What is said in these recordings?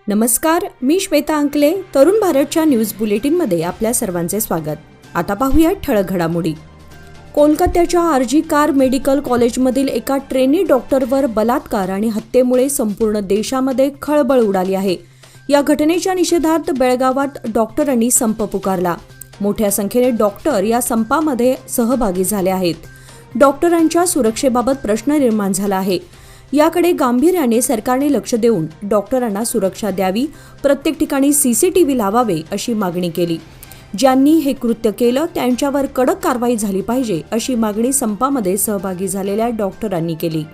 नमस्कार, मी श्वेता अंकले. तरुण भारतच्या न्यूज बुलेटिनमध्ये आपल्या सर्वांचे स्वागत. आता पाहूया ठळक घडामोडी. कोलकात्याच्या आरजी कार मेडिकल कॉलेजमधील एका ट्रेनी डॉक्टरवर बलात्कार आणि हत्येमुळे संपूर्ण देशामध्ये खळबळ उडाली आहे. या घटनेच्या निषेधार्थ बेळगावात डॉक्टरांनी संप पुकारला. मोठ्या संख्येने डॉक्टर या संपामध्ये सहभागी झाले आहेत. डॉक्टरांच्या सुरक्षेबाबत प्रश्न निर्माण झाला आहे. याकडे गांभीर्याने सरकारने लक्ष देऊन डॉक्टरांना सुरक्षा द्यावी, प्रत्येक ठिकाणी सीसीटीव्ही लावावे अशी मागणी केली. ज्यांनी हे कृत्य केलं त्यांच्यावर कडक कारवाई झाली पाहिजे अशी मागणी संपामध्ये सहभागी झालेल्या डॉक्टरांनी केली.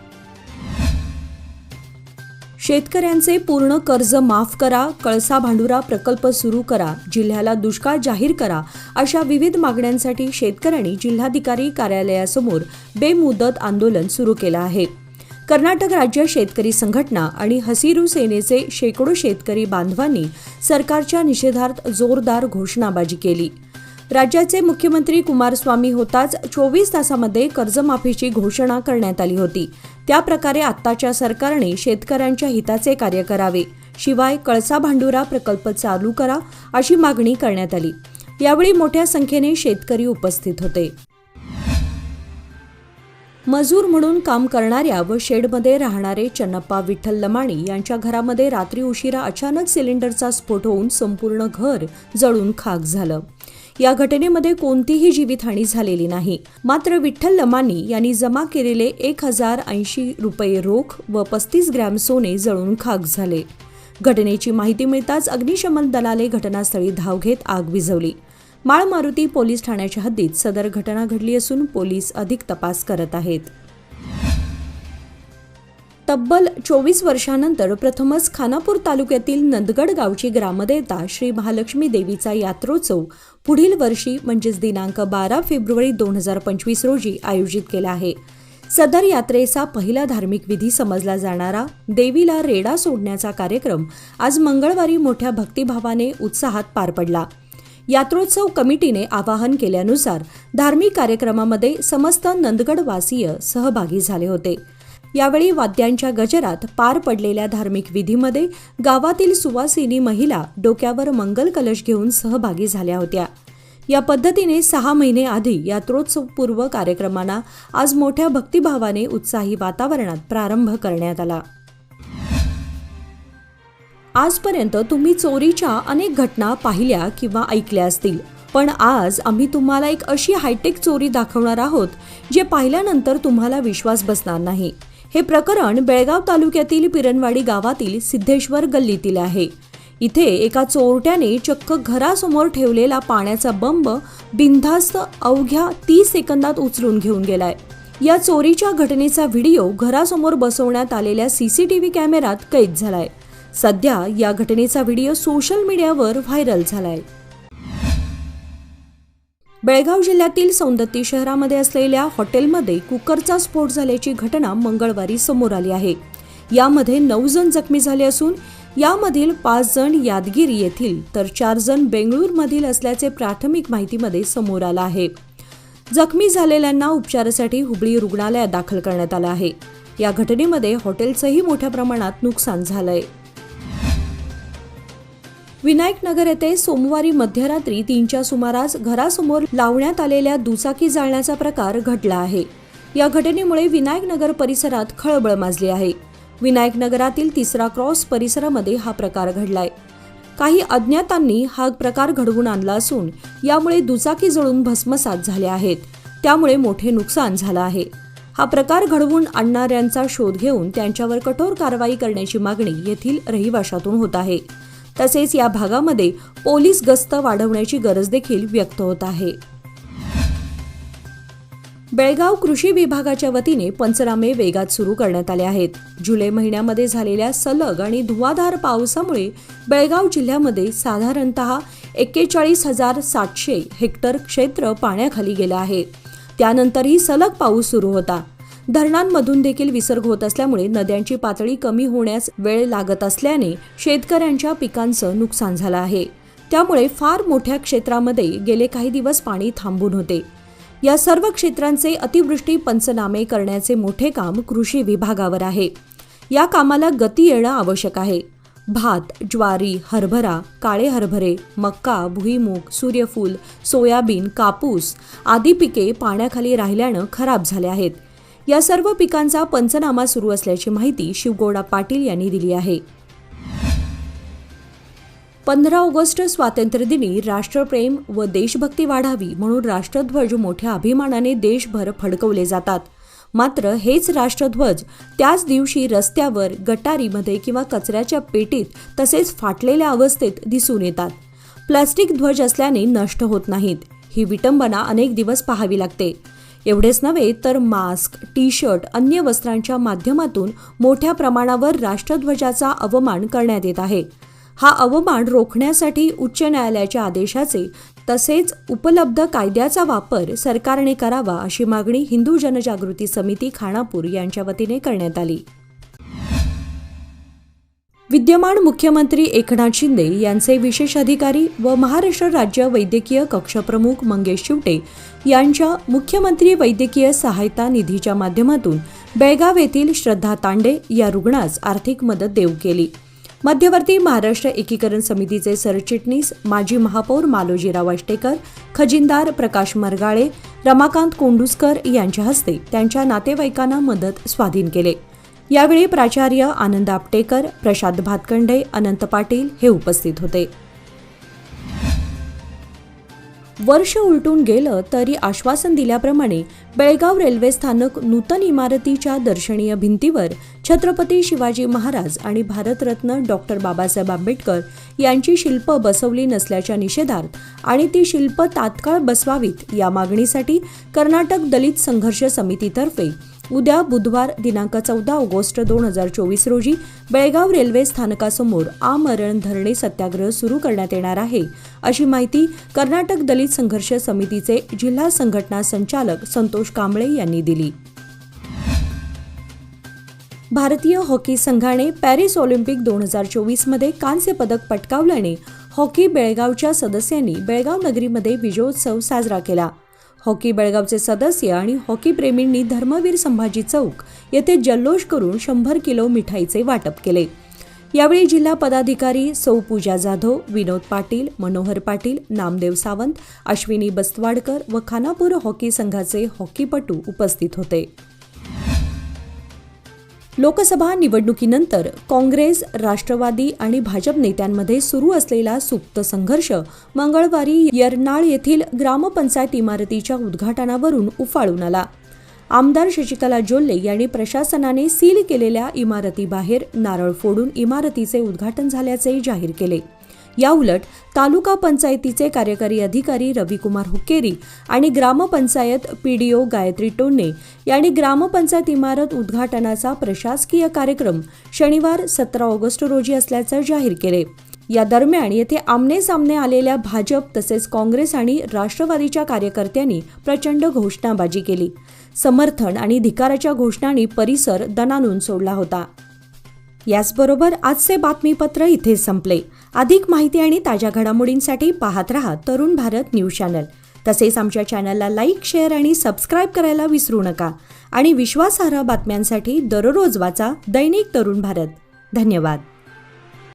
शेतकऱ्यांचे पूर्ण कर्ज माफ करा, कळसा भांडुरा प्रकल्प सुरू करा, जिल्ह्याला दुष्काळ जाहीर करा अशा विविध मागण्यांसाठी शेतकऱ्यांनी जिल्हाधिकारी कार्यालयासमोर बेमुदत आंदोलन सुरू केलं आहे. कर्नाटक राज्य शेतकरी संघटना आणि हसिरू सेनेचे शेकडो शेतकरी बांधवांनी सरकारच्या निषेधार्थ जोरदार घोषणाबाजी केली. राज्याचे मुख्यमंत्री कुमारस्वामी होताच 24 तासामध्ये कर्जमाफीची घोषणा करण्यात आली होती. त्या प्रकारे आत्ताच्या सरकारने शेतकऱ्यांच्या हिताचे कार्य करावे, शिवाय कळसा भांडुरा प्रकल्प चालू करा अशी मागणी करण्यात आली. यावेळी मोठ्या संख्येने शेतकरी उपस्थित होते. मजूर म्हणून काम करणाऱ्या व शेडमध्ये राहणारे चन्नप्पा विठ्ठल लमाणी यांच्या घरामध्ये रात्री उशिरा अचानक सिलेंडरचा स्फोट होऊन संपूर्ण घर जळून खाक झालं. या घटनेमध्ये कोणतीही जीवितहानी झालेली नाही. मात्र विठ्ठल लमाणी यांनी जमा केलेले 1080 रुपये रोख व 35 ग्रॅम सोने जळून खाक झाले. घटनेची माहिती मिळताच अग्निशमन दलाने घटनास्थळी धाव घेत आग विझवली. माळमारुती पोलीस ठाण्याच्या हद्दीत सदर घटना घडली असून पोलीस अधिक तपास करत आहेत. तब्बल 24 वर्षांनंतर प्रथमच खानापूर तालुक्यातील नंदगड गावची ग्रामदेवता श्री महालक्ष्मी देवीचा यात्रोत्सव पुढील वर्षी म्हणजेच दिनांक 12 फेब्रुवारी 2025 रोजी आयोजित केला आहे. सदर यात्रेचा पहिला धार्मिक विधी समजला जाणारा देवीला रेडा सोडण्याचा कार्यक्रम आज मंगळवारी मोठ्या भक्तिभावाने उत्साहात पार पडला. यात्रोत्सव कमिटीने आवाहन केल्यानुसार धार्मिक कार्यक्रमामध्ये समस्त नंदगडवासीय सहभागी झाले होते. यावेळी वाद्यांच्या गजरात पार पडलेल्या धार्मिक विधीमध्ये गावातील सुवासिनी महिला डोक्यावर मंगल कलश घेऊन सहभागी झाल्या होत्या. या पद्धतीने 6 महिने आधी यात्रोत्सवपूर्व कार्यक्रमांना आज मोठ्या भक्तिभावाने उत्साही वातावरणात प्रारंभ करण्यात आला. आजपर्यंत तुम्ही चोरीच्या अनेक घटना पाहिल्या किंवा ऐकल्या असतील, पण आज आम्ही तुम्हाला एक अशी हायटेक चोरी दाखवणार आहोत जे पाहिल्यानंतर तुम्हाला विश्वास बसणार नाही. हे प्रकरण बेळगाव तालुक्यातील पिरणवाडी गावातील सिद्धेश्वर गल्लीतील आहे. इथे एका चोरट्याने चक्क घरासमोर ठेवलेला पाण्याचा बंब बिनधास्त अवघ्या 30 सेकंदात उचलून घेऊन गेलाय. या चोरीच्या घटनेचा व्हिडिओ घरासमोर बसवण्यात आलेल्या सीसीटीव्ही कॅमेऱ्यात कैद झालाय. सध्या या घटनेचा व्हिडिओ सोशल मीडियावर व्हायरल झालाय. बेळगाव जिल्ह्यातील सौंदत्ती शहरामध्ये असलेल्या हॉटेलमध्ये कुकरचा स्फोट झाल्याची घटना मंगळवारी समोर आली आहे. यामध्ये 9 जण जखमी झाले असून यामधील 5 जण यादगिरी येथील तर 4 जण बेंगळूरमधील असल्याचे प्राथमिक माहितीमध्ये समोर आलं आहे. जखमी झालेल्यांना उपचारासाठी हुबळी रुग्णालयात दाखल करण्यात आलं आहे. या घटनेमध्ये हॉटेलचंही मोठ्या प्रमाणात नुकसान झालंय. विनायकनगर येथे सोमवारी मध्यरात्री 3च्या सुमारास घरासमोर लावण्यात आलेल्या दुचाकी जाळण्याचा प्रकार घडला आहे. या घटनेमुळे विनायकनगर परिसरात खळबळ माजली आहे. विनायकनगरातील 3रा क्रॉस परिसरामध्ये हा प्रकार घडलाय. काही अज्ञातांनी हा प्रकार घडवून आणला असून यामुळे दुचाकी जळून भस्मसात झाल्या आहेत. त्यामुळे मोठे नुकसान झालं आहे. हा प्रकार घडवून आणणाऱ्यांचा शोध घेऊन त्यांच्यावर कठोर कारवाई करण्याची मागणी येथील रहिवाशातून होत आहे. तसेच या भागामध्ये पोलीस गस्त वाढवण्याची गरज देखील व्यक्त होत आहे. बेळगाव कृषी विभागाच्या वतीने पंचनामे वेगात सुरू करण्यात आले आहेत. जुलै महिन्यामध्ये झालेल्या सलग आणि धुवाधार पावसामुळे बेळगाव जिल्ह्यामध्ये साधारणतः 41,700 हेक्टर क्षेत्र पाण्याखाली गेलं आहे. त्यानंतरही सलग पाऊस सुरू होता. धरणांमधून देखील विसर्ग होत असल्यामुळे नद्यांची पातळी कमी होण्यास वेळ लागत असल्याने शेतकऱ्यांच्या पिकांचं नुकसान झालं आहे. त्यामुळे फार मोठ्या क्षेत्रामध्ये गेले काही दिवस पाणी थांबून होते. या सर्व क्षेत्रांचे अतिवृष्टी पंचनामे करण्याचे मोठे काम कृषी विभागावर आहे. या कामाला गती येणं आवश्यक आहे. भात, ज्वारी, हरभरा, काळे हरभरे, मका, भुईमूग, सूर्यफूल, सोयाबीन, कापूस आदी पिके पाण्याखाली राहिल्यानं खराब झाले आहेत. या सर्व पिकांचा पंचनामा सुरू असल्याची माहिती शिवगौडा पाटील यांनी दिली आहे. 15 ऑगस्ट स्वातंत्र्यदिनी राष्ट्रप्रेम व देशभक्ती वाढावी म्हणून राष्ट्रध्वज मोठ्या अभिमानाने देशभर फडकवले जातात. मात्र हेच राष्ट्रध्वज त्याच दिवशी रस्त्यावर, गटारीमध्ये किंवा कचऱ्याच्या पेटीत तसेच फाटलेल्या अवस्थेत दिसून येतात. प्लास्टिक ध्वज असल्याने नष्ट होत नाहीत. ही विटंबना अनेक दिवस पाहावी लागते. एवढेच नव्हे तर मास्क, टी-शर्ट, अन्य वस्त्रांच्या माध्यमातून मोठ्या प्रमाणावर राष्ट्रध्वजाचा अवमान करण्यात येत आहे. हा अवमान रोखण्यासाठी उच्च न्यायालयाच्या आदेशाचे तसेच उपलब्ध कायद्याचा वापर सरकारने करावा अशी मागणी हिंदू जनजागृती समिती खानापूर यांच्या वतीने करण्यात आली. विद्यमान मुख्यमंत्री एकनाथ शिंदे यांचे विशेष अधिकारी व महाराष्ट्र राज्य वैद्यकीय कक्ष प्रमुख मंगेश शिवटे यांच्या मुख्यमंत्री वैद्यकीय सहायता निधीच्या माध्यमातून बेळगाव येथील श्रद्धा तांडे या रुग्णास आर्थिक मदत देऊ केली. मध्यवर्ती महाराष्ट्र एकीकरण समितीचे सरचिटणीस माजी महापौर मालोजीराव आष्टेकर, खजिनदार प्रकाश मरगाळे, रमाकांत कोंडुस्कर यांच्या हस्ते त्यांच्या नातेवाईकांना मदत स्वाधीन केले. यावेळी प्राचार्य आनंद आपटेकर, प्रशांत भातखंडे, अनंत पाटील हे उपस्थित होते. वर्ष उलटून गेलं तरी आश्वासन दिल्याप्रमाणे बेळगाव रेल्वे स्थानक नूतन इमारतीच्या दर्शनीय भिंतीवर छत्रपती शिवाजी महाराज आणि भारतरत्न डॉक्टर बाबासाहेब आंबेडकर यांची शिल्प बसवली नसल्याच्या निषेधार्थ आणि ती शिल्प तात्काळ बसवावीत या मागणीसाठी कर्नाटक दलित संघर्ष समितीतर्फे उद्या बुधवार दिनांक 14 ऑगस्ट 2024 रोजी बेळगाव रेल्वे स्थानकासमोर आमरण धरणे सत्याग्रह सुरू करण्यात येणार आहे, अशी माहिती कर्नाटक दलित संघर्ष समितीचे जिल्हा संघटना संचालक संतोष कांबळे यांनी दिली. भारतीय हॉकी संघाने पॅरिस ऑलिम्पिक 2024 मध्ये कांस्य पदक पटकावल्याने हॉकी बेळगावच्या सदस्यांनी बेळगाव नगरीमध्ये विजयोत्सव साजरा केला. हॉकी बेळगावचे सदस्य आणि हॉकी प्रेमींनी धर्मवीर संभाजी चौक येथे जल्लोष करून 100 किलो मिठाईचे वाटप केले. यावेळी जिल्हा पदाधिकारी सौ पूजा जाधव, विनोद पाटील, मनोहर पाटील, नामदेव सावंत, अश्विनी बस्तवाडकर व खानापूर हॉकी संघाचे हॉकीपटू उपस्थित होते. लोकसभा निवडणुकीनंतर काँग्रेस, राष्ट्रवादी आणि भाजप नेत्यांमध्ये सुरू असलेला सुप्त संघर्ष मंगळवारी यरनाळ येथील ग्रामपंचायत इमारतीच्या उद्घाटनावरून उफाळून आला. आमदार शशिकला जोल्ले यांनी प्रशासनाने सील केलेल्या इमारतीबाहेर नारळ फोडून इमारतीचे उद्घाटन झाल्याचे जाहीर केले. याउलट तालुका पंचायतीचे कार्यकारी अधिकारी रविकुमार हुक्केरी आणि ग्रामपंचायत पीडीओ गायत्री टोन्ने यांनी ग्रामपंचायत इमारत उद्घाटनाचा प्रशासकीय कार्यक्रम शनिवार 17 ऑगस्ट रोजी असल्याचे जाहीर केले. या दरम्यान येथे आमने सामने आलेल्या भाजप तसेच काँग्रेस आणि राष्ट्रवादीच्या कार्यकर्त्यांनी प्रचंड घोषणाबाजी केली. समर्थन आणि धिक्काराच्या घोषणांनी परिसर दणाणून सोडला होता. याचबरोबर आजचे बातमीपत्र इथे संपले. अधिक माहिती आणि ताज्या घडामोडींसाठी पाहत रहा तरुण भारत न्यूज चॅनल. तसेच आमच्या चॅनलला लाईक, शेअर आणि सबस्क्राईब करायला विसरू नका. आणि विश्वासार्ह बातम्यांसाठी दररोज वाचा दैनिक तरुण भारत. धन्यवाद.